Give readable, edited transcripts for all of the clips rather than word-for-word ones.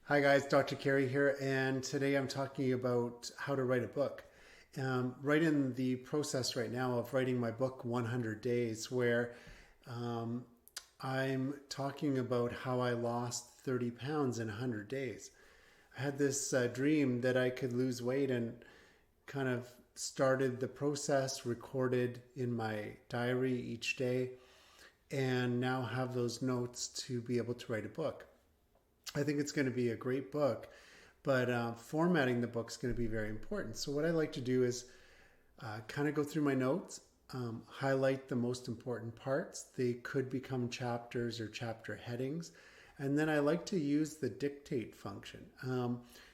Hi guys, Dr. Cary here, and today I'm talking about how to write a book. Right in the process right now of writing my book, 100 Days, where um, I'm talking about how I lost 30 pounds in 100 days. I had this dream that I could lose weight and kind of started the process, recorded in my diary each day, and now have those notes to be able to write a book. I think it's going to be a great book, but formatting the book is going to be very important. So what I like to do is kind of go through my notes, highlight the most important parts. They could become chapters or chapter headings. And then I like to use the dictate function.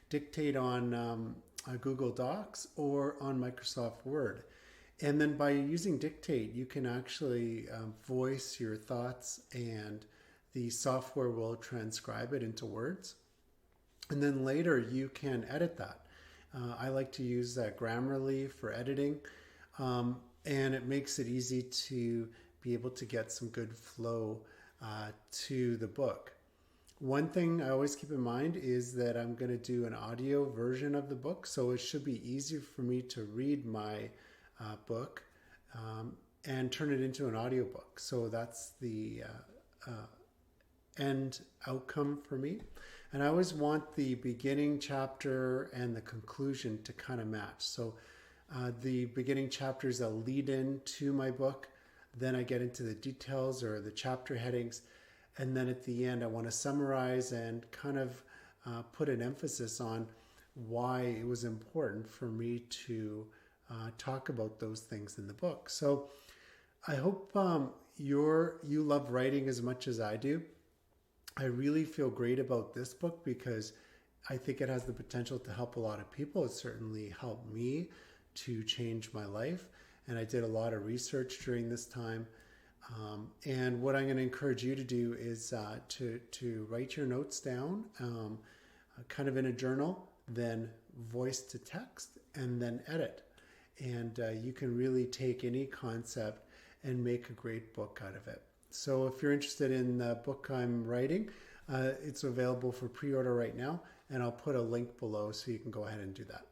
Dictate on Google Docs or on Microsoft Word. And then by using dictate, you can actually voice your thoughts, and the software will transcribe it into words. And then later you can edit that. I like to use Grammarly for editing, and it makes it easy to be able to get some good flow to the book. One thing I always keep in mind is that I'm going to do an audio version of the book, so it should be easier for me to read my book and turn it into an audiobook. So that's the end outcome for me. And I always want the beginning chapter and the conclusion to kind of match. So the beginning chapter is a lead in to my book. Then I get into the details or the chapter headings. And then at the end, I want to summarize and kind of put an emphasis on why it was important for me to talk about those things in the book. So I hope you love writing as much as I do. I really feel great about this book because I think it has the potential to help a lot of people. It certainly helped me to change my life, and I did a lot of research during this time. And what I'm going to encourage you to do is to write your notes down, kind of in a journal, then voice to text, and then edit. And you can really take any concept and make a great book out of it. So if you're interested in the book I'm writing, it's available for pre-order right now, and I'll put a link below so you can go ahead and do that.